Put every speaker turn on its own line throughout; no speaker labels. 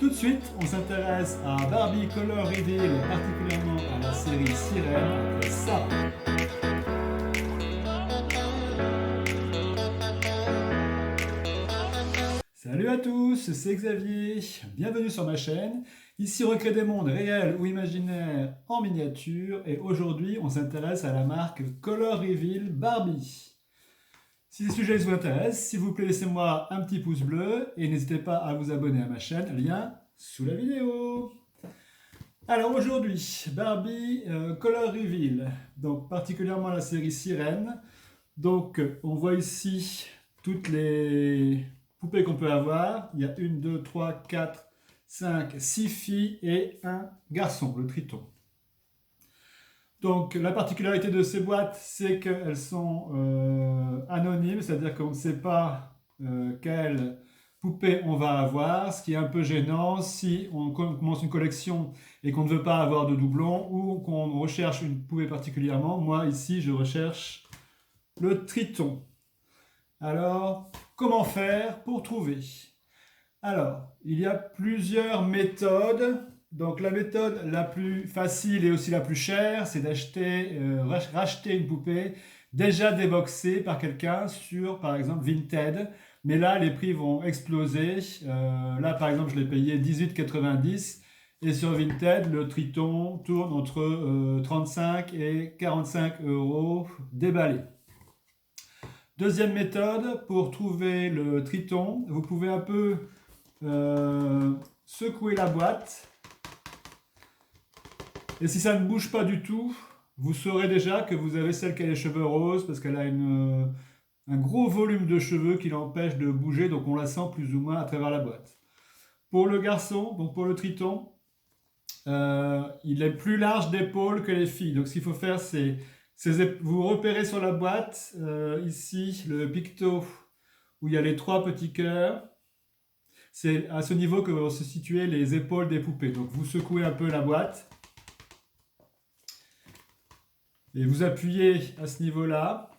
Tout de suite, on s'intéresse à Barbie Color Reveal, particulièrement à la série Sirène, après ça. Salut à tous, c'est Xavier, bienvenue sur ma chaîne. Ici Recrée des mondes réels ou imaginaires en miniature et aujourd'hui on s'intéresse à la marque Color Reveal Barbie. Si ces sujets vous intéressent, s'il vous plaît laissez-moi un petit pouce bleu et n'hésitez pas à vous abonner à ma chaîne, lien sous la vidéo. Alors aujourd'hui, Barbie Color Reveal, donc particulièrement la série Sirène. Donc on voit ici toutes les poupées qu'on peut avoir. Il y a 1, 2, 3, 4, 5, 6 filles et un garçon, le triton. Donc la particularité de ces boîtes, c'est qu'elles sont anonymes, c'est-à-dire qu'on ne sait pas quelle poupée on va avoir, ce qui est un peu gênant si on commence une collection et qu'on ne veut pas avoir de doublons ou qu'on recherche une poupée particulièrement. Moi ici je recherche le triton. Alors, comment faire pour trouver? Alors, il y a plusieurs méthodes. Donc, la méthode la plus facile et aussi la plus chère, c'est racheter une poupée déjà déboxée par quelqu'un sur, par exemple, Vinted. Mais là, les prix vont exploser. Là, par exemple, je l'ai payé 18,90 et sur Vinted, le Triton tourne entre 35 et 45 euros déballé. Deuxième méthode, pour trouver le Triton, vous pouvez un peu secouer la boîte. Et si ça ne bouge pas du tout, vous saurez déjà que vous avez celle qui a les cheveux roses parce qu'elle a un gros volume de cheveux qui l'empêche de bouger, donc on la sent plus ou moins à travers la boîte. Pour le garçon, donc pour le Triton, il est plus large d'épaule que les filles. Donc ce qu'il faut faire, c'est vous repérez sur la boîte, ici, le picto, où il y a les 3 petits cœurs. C'est à ce niveau que vont se situer les épaules des poupées. Donc vous secouez un peu la boîte. Et vous appuyez à ce niveau-là.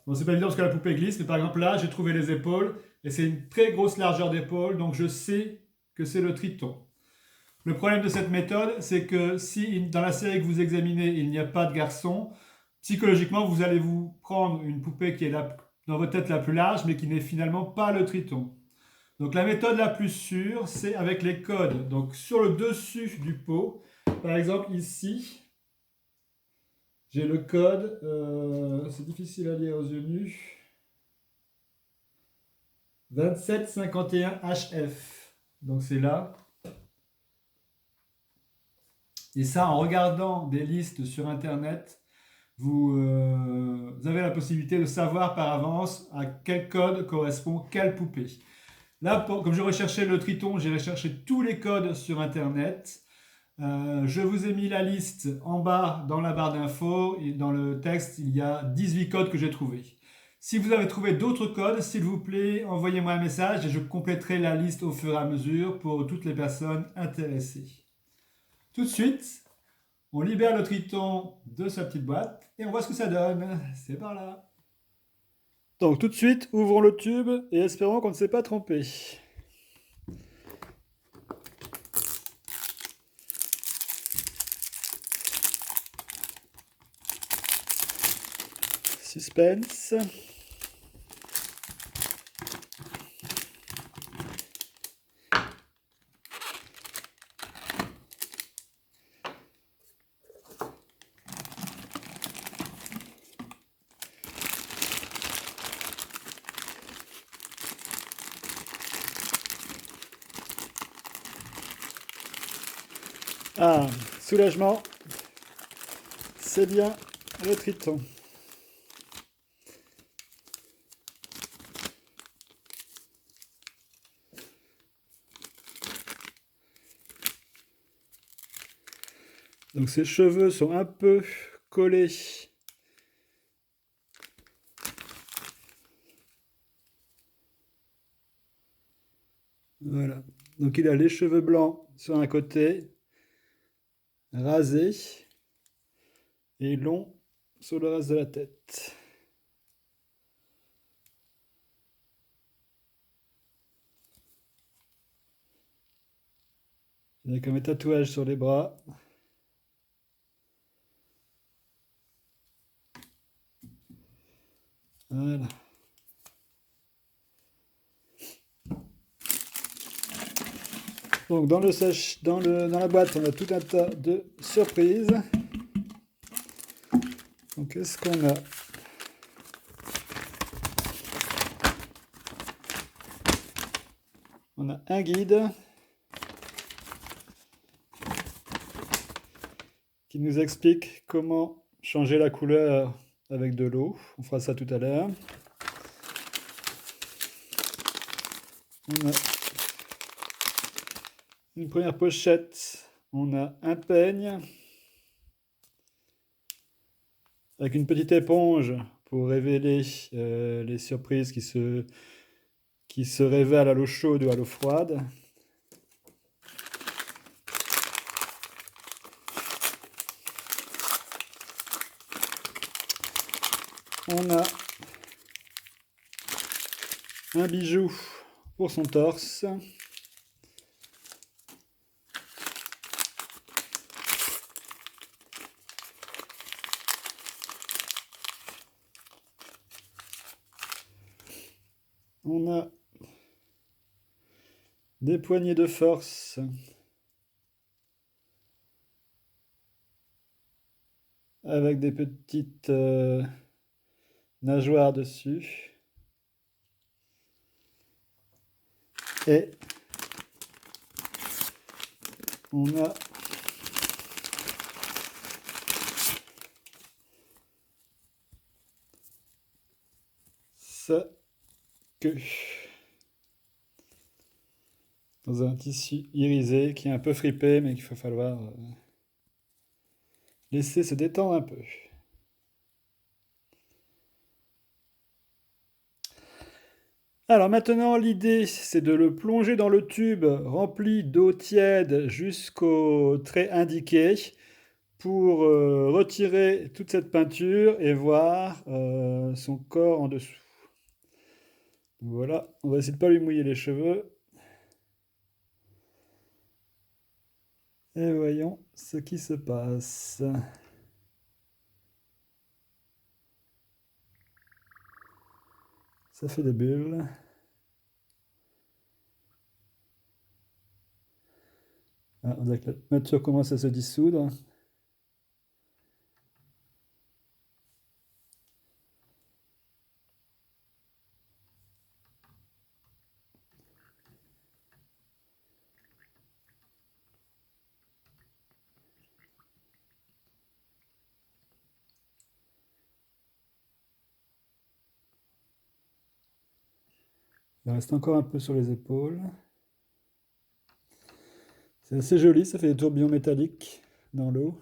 Bon, c'est pas évident parce que la poupée glisse, mais par exemple là, j'ai trouvé les épaules. Et c'est une très grosse largeur d'épaule, donc je sais que c'est le Triton. Le problème de cette méthode, c'est que si dans la série que vous examinez, il n'y a pas de garçon, psychologiquement, vous allez vous prendre une poupée qui est dans votre tête la plus large, mais qui n'est finalement pas le Triton. Donc la méthode la plus sûre, c'est avec les codes. Donc sur le dessus du pot, par exemple ici, j'ai le code, c'est difficile à lire aux yeux nus, 2751HF. Donc c'est là. Et ça, en regardant des listes sur Internet, vous avez la possibilité de savoir par avance à quel code correspond quelle poupée. Là, comme je recherchais le Triton, j'ai recherché tous les codes sur Internet. Je vous ai mis la liste en bas dans la barre d'infos et dans le texte, il y a 18 codes que j'ai trouvés. Si vous avez trouvé d'autres codes, s'il vous plaît, envoyez-moi un message et je compléterai la liste au fur et à mesure pour toutes les personnes intéressées. Tout de suite, on libère le Triton de sa petite boîte et on voit ce que ça donne. C'est par là. Donc tout de suite, ouvrons le tube et espérons qu'on ne s'est pas trompé. Suspense. Ah, soulagement. C'est bien le Triton. Donc ses cheveux sont un peu collés. Voilà. Donc il a les cheveux blancs sur un côté, rasés, et longs sur le reste de la tête. Avec mes tatouages sur les bras. Voilà. Donc dans la boîte, on a tout un tas de surprises. Donc qu'est-ce qu'on a? On a un guide qui nous explique comment changer la couleur avec de l'eau. On fera ça tout à l'heure. On a une première pochette. On a un peigne avec une petite éponge pour révéler les surprises qui se révèlent à l'eau chaude ou à l'eau froide. On a un bijou pour son torse. On a des poignées de force avec des petites nageoires dessus. Et on a sa queue dans un tissu irisé qui est un peu fripé, mais qu'il va falloir laisser se détendre un peu. Alors maintenant, l'idée, c'est de le plonger dans le tube rempli d'eau tiède jusqu'au trait indiqué pour retirer toute cette peinture et voir son corps en dessous. Voilà, on va essayer de ne pas lui mouiller les cheveux. Et voyons ce qui se passe. Ça fait des bulles. Ah, on dirait que la peinture commence à se dissoudre. Il reste encore un peu sur les épaules. C'est assez joli, ça fait des tourbillons métalliques dans l'eau.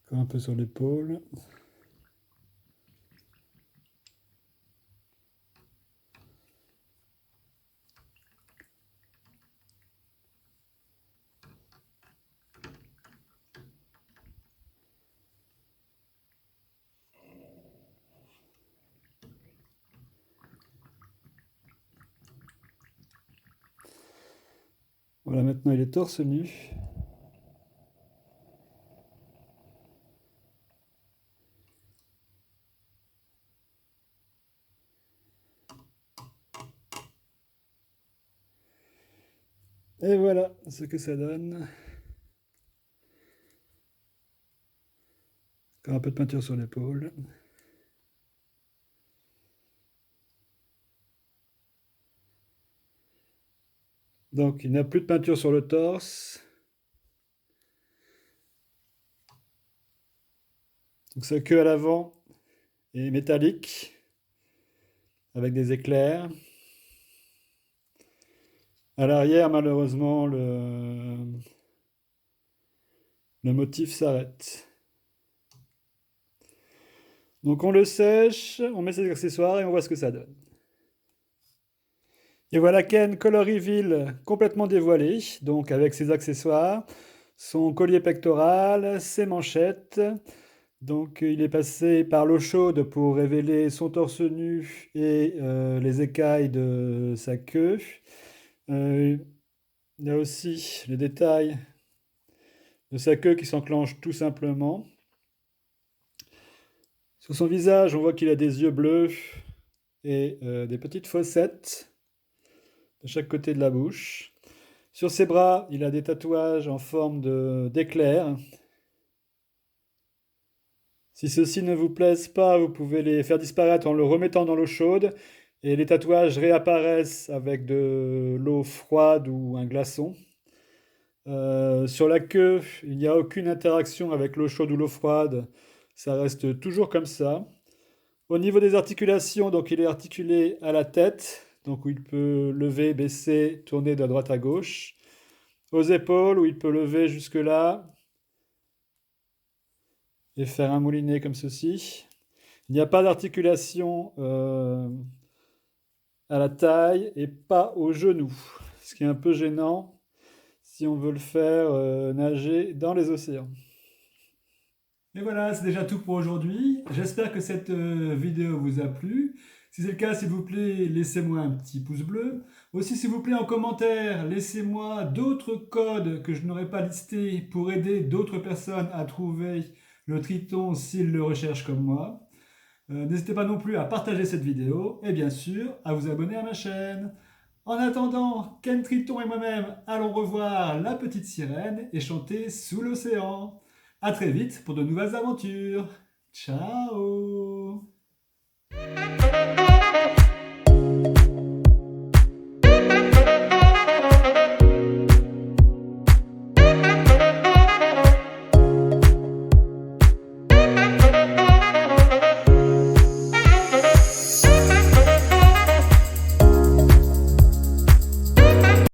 Encore un peu sur l'épaule. Voilà, maintenant il est torse nu. Et voilà ce que ça donne. Encore un peu de peinture sur l'épaule. Donc il n'y a plus de peinture sur le torse. Donc sa queue à l'avant est métallique avec des éclairs. À l'arrière, malheureusement, le motif s'arrête. Donc on le sèche, on met ses accessoires et on voit ce que ça donne. Et voilà Ken Color Reveal complètement dévoilé, donc avec ses accessoires, son collier pectoral, ses manchettes, Donc il est passé par l'eau chaude pour révéler son torse nu et les écailles de sa queue. Euh, il y a aussi les détails de sa queue qui s'enclenche tout simplement. Sur son visage, on voit qu'il a des yeux bleus et des petites fossettes de chaque côté de la bouche. Sur ses bras, il a des tatouages en forme d'éclairs. Si ceux-ci ne vous plaisent pas, vous pouvez les faire disparaître en le remettant dans l'eau chaude et les tatouages réapparaissent avec de l'eau froide ou un glaçon. Sur la queue, il n'y a aucune interaction avec l'eau chaude ou l'eau froide, ça reste toujours comme ça. Au niveau des articulations, donc il est articulé à la tête, donc où il peut lever, baisser, tourner de droite à gauche. Aux épaules, où il peut lever jusque-là et faire un moulinet comme ceci. Il n'y a pas d'articulation à la taille et pas aux genoux, ce qui est un peu gênant si on veut le faire nager dans les océans. Et voilà, c'est déjà tout pour aujourd'hui. J'espère que cette vidéo vous a plu. Si c'est le cas, s'il vous plaît, laissez-moi un petit pouce bleu. Aussi, s'il vous plaît, en commentaire, laissez-moi d'autres codes que je n'aurais pas listés pour aider d'autres personnes à trouver le triton s'ils le recherchent comme moi. N'hésitez pas non plus à partager cette vidéo et bien sûr à vous abonner à ma chaîne. En attendant, Ken Triton et moi-même allons revoir la petite sirène et chanter sous l'océan. A très vite pour de nouvelles aventures. Ciao!